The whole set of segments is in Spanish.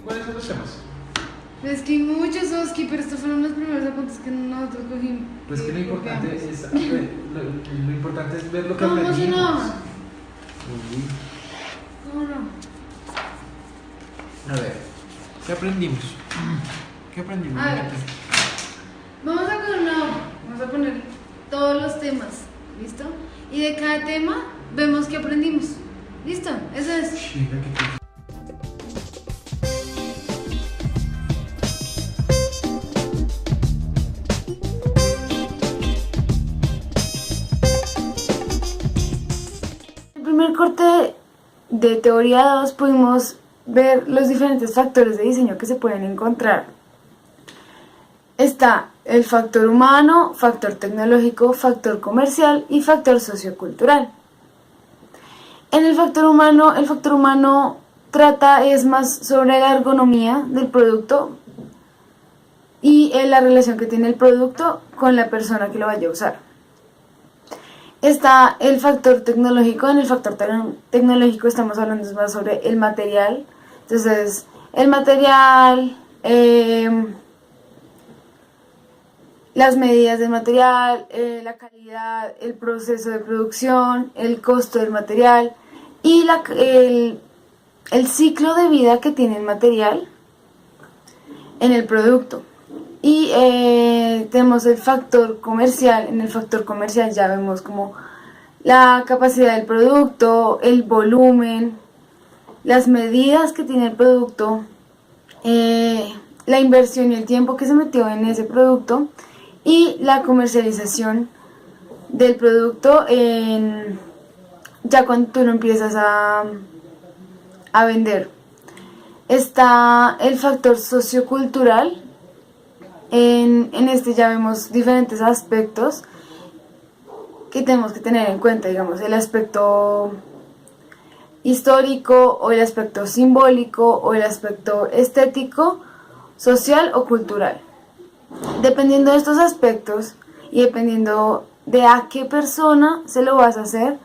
¿Cuáles son los temas? Es que hay muchos, Oski, pero estos fueron los primeros apuntes que nosotros cogimos. Pues que lo importante es ver lo que ¿Cómo se aprendimos. llama? Uy. ¿Cómo no? A ver, ¿qué aprendimos? ¿Qué aprendimos? A ver. Vamos a poner todos los temas, ¿listo? Y de cada tema vemos qué aprendimos. ¿Listo? Eso es. Chica, ¿qué? En el primer corte de teoría 2 pudimos ver los diferentes factores de diseño que se pueden encontrar. Está el factor humano, factor tecnológico, factor comercial y factor sociocultural. En el factor humano es más sobre la ergonomía del producto y la relación que tiene el producto con la persona que lo vaya a usar. Está el factor tecnológico. En el factor tecnológico estamos hablando más sobre el material. Entonces, el material, las medidas del material, la calidad, el proceso de producción, el costo del material y el ciclo de vida que tiene el material en el producto. Y tenemos el factor comercial. En el factor comercial ya vemos como la capacidad del producto, el volumen, las medidas que tiene el producto, la inversión y el tiempo que se metió en ese producto y la comercialización del producto ya cuando tú lo empiezas a vender. Está el factor sociocultural. En este ya vemos diferentes aspectos que tenemos que tener en cuenta, digamos, el aspecto histórico o el aspecto simbólico o el aspecto estético, social o cultural. Dependiendo de estos aspectos y dependiendo de a qué persona se lo vas a hacer,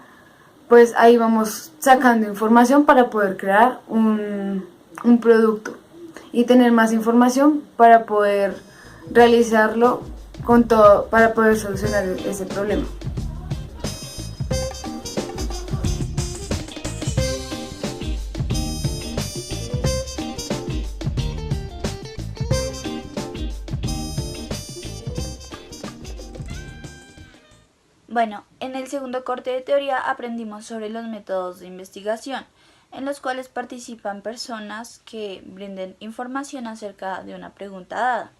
pues ahí vamos sacando información para poder crear un producto y tener más información para poder realizarlo con todo, para poder solucionar ese problema. Bueno, en el segundo corte de teoría aprendimos sobre los métodos de investigación, en los cuales participan personas que brinden información acerca de una pregunta dada.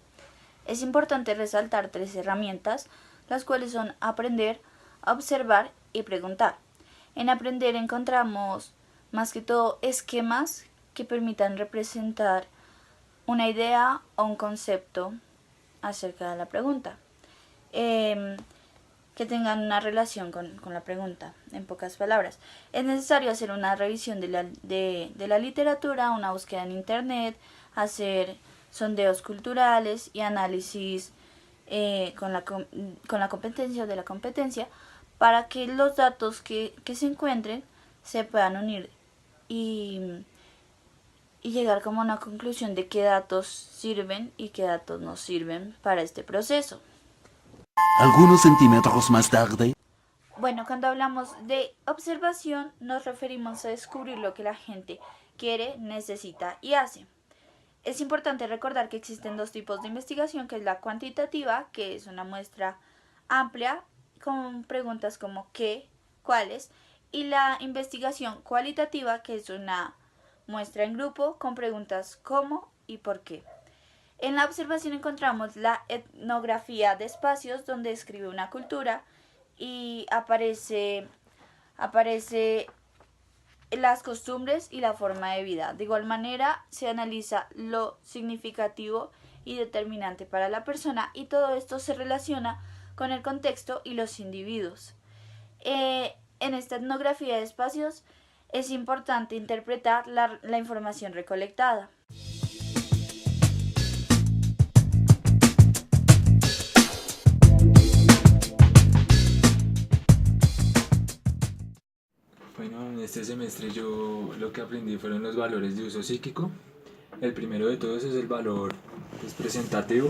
Es importante resaltar 3 herramientas, las cuales son aprender, observar y preguntar. En aprender encontramos más que todo esquemas que permitan representar una idea o un concepto acerca de la pregunta. Que tengan una relación con la pregunta, en pocas palabras. Es necesario hacer una revisión de la literatura, una búsqueda en internet, hacer sondeos culturales y análisis con la competencia de la competencia para que los datos que se encuentren se puedan unir y llegar como a una conclusión de qué datos sirven y qué datos no sirven para este proceso. Algunos centímetros más tarde. Bueno, cuando hablamos de observación nos referimos a descubrir lo que la gente quiere, necesita y hace. Es importante recordar que existen 2 tipos de investigación, que es la cuantitativa, que es una muestra amplia con preguntas como qué, cuáles, y la investigación cualitativa, que es una muestra en grupo con preguntas cómo y por qué. En la observación encontramos la etnografía de espacios, donde describe una cultura y aparece las costumbres y la forma de vida. De igual manera, se analiza lo significativo y determinante para la persona, y todo esto se relaciona con el contexto y los individuos. En esta etnografía de espacios es importante interpretar la información recolectada. este semestre yo lo que aprendí fueron los valores de uso psíquico. El primero de todos es el valor presentativo.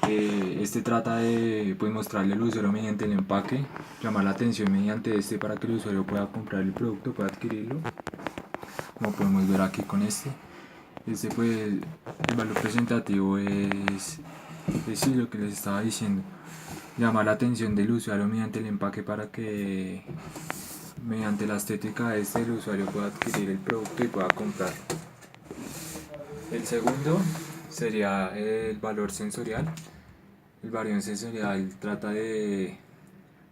Este trata de mostrarle al usuario mediante el empaque, llamar la atención mediante este para que el usuario pueda comprar el producto, pueda adquirirlo, como podemos ver aquí con este. El valor presentativo es sí, lo que les estaba diciendo, llamar la atención del usuario mediante el empaque para que mediante la estética de el usuario pueda adquirir el producto y pueda comprarlo. El segundo sería el valor sensorial. El valor sensorial trata de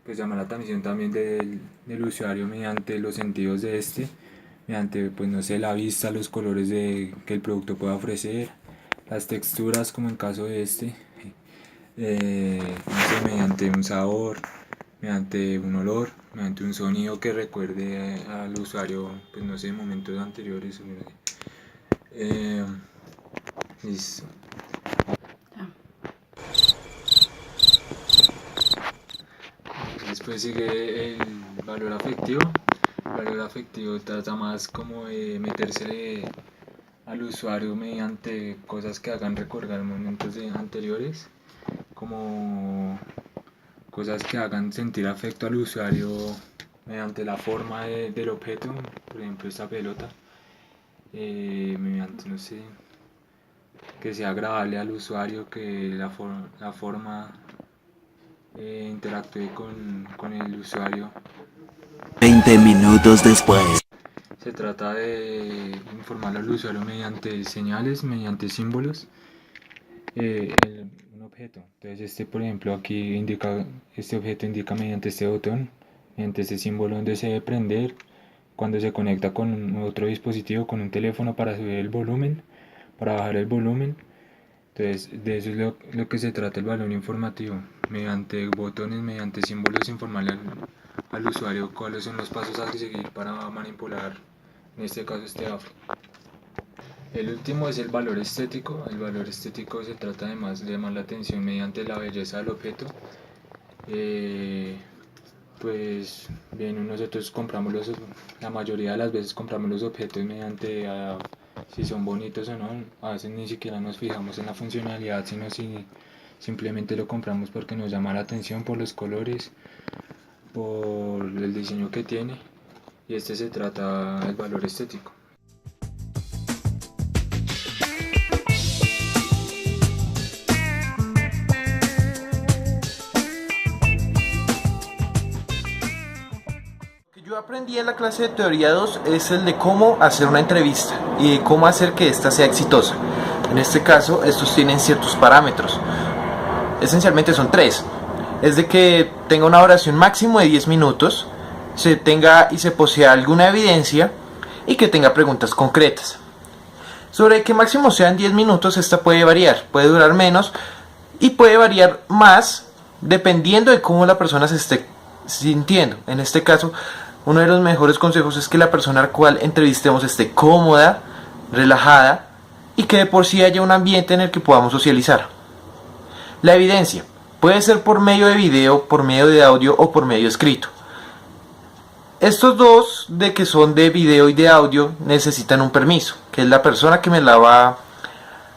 llamar la atención también del usuario mediante los sentidos de mediante no sé, la vista, los colores que el producto pueda ofrecer, las texturas como en caso de no sé, mediante un sabor, mediante un olor, mediante un sonido que recuerde al usuario, no sé, momentos anteriores. Listo. Después sigue el valor afectivo. El valor afectivo trata más como de meterse al usuario mediante cosas que hagan recordar momentos anteriores, como cosas que hagan sentir afecto al usuario mediante la forma del objeto, por ejemplo esta pelota, mediante, no sé, que sea agradable al usuario, que la forma interactúe con el usuario. 20 minutos después. Se trata de informar al usuario mediante señales, mediante símbolos, un objeto. Entonces por ejemplo aquí indica, este objeto indica mediante este botón, mediante este símbolo donde se debe prender, cuando se conecta con otro dispositivo, con un teléfono, para subir el volumen, para bajar el volumen. Entonces de eso es lo que se trata el valor informativo, mediante botones, mediante símbolos, informarle al usuario cuáles son los pasos a seguir para manipular, en este caso este afro. El último es el valor estético. El valor estético se trata además de llamar la atención mediante la belleza del objeto. Pues bien, nosotros la mayoría de las veces compramos los objetos mediante si son bonitos o no. A veces ni siquiera nos fijamos en la funcionalidad, sino si simplemente lo compramos porque nos llama la atención por los colores, por el diseño que tiene, y se trata del valor estético. Yo aprendí en la clase de teoría 2 es el de cómo hacer una entrevista y de cómo hacer que ésta sea exitosa. En este caso, estos tienen ciertos parámetros. Esencialmente son 3. Es de que tenga una duración máximo de 10 minutos, se tenga y se posea alguna evidencia y que tenga preguntas concretas. Sobre que máximo sean 10 minutos, esta puede variar, puede durar menos y puede variar más dependiendo de cómo la persona se esté sintiendo. En este caso, uno de los mejores consejos es que la persona a la cual entrevistemos esté cómoda, relajada y que de por sí haya un ambiente en el que podamos socializar. La evidencia puede ser por medio de video, por medio de audio o por medio escrito. Estos dos, de que son de video y de audio, necesitan un permiso, que es la persona que me la va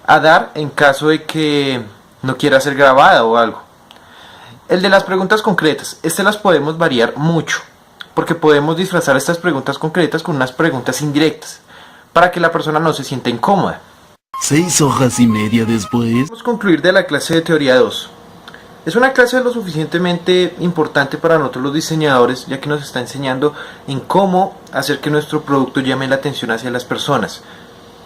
a dar en caso de que no quiera ser grabada o algo. El de las preguntas concretas, las podemos variar mucho, porque podemos disfrazar estas preguntas concretas con unas preguntas indirectas, para que la persona no se sienta incómoda. 6 horas y media después. Vamos a concluir de la clase de teoría 2. Es una clase lo suficientemente importante para nosotros los diseñadores, ya que nos está enseñando en cómo hacer que nuestro producto llame la atención hacia las personas,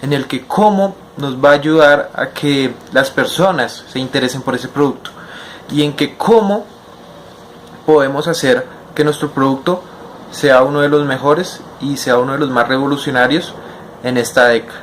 en el que cómo nos va a ayudar a que las personas se interesen por ese producto, y en que cómo podemos hacer que nuestro producto sea uno de los mejores y sea uno de los más revolucionarios en esta década.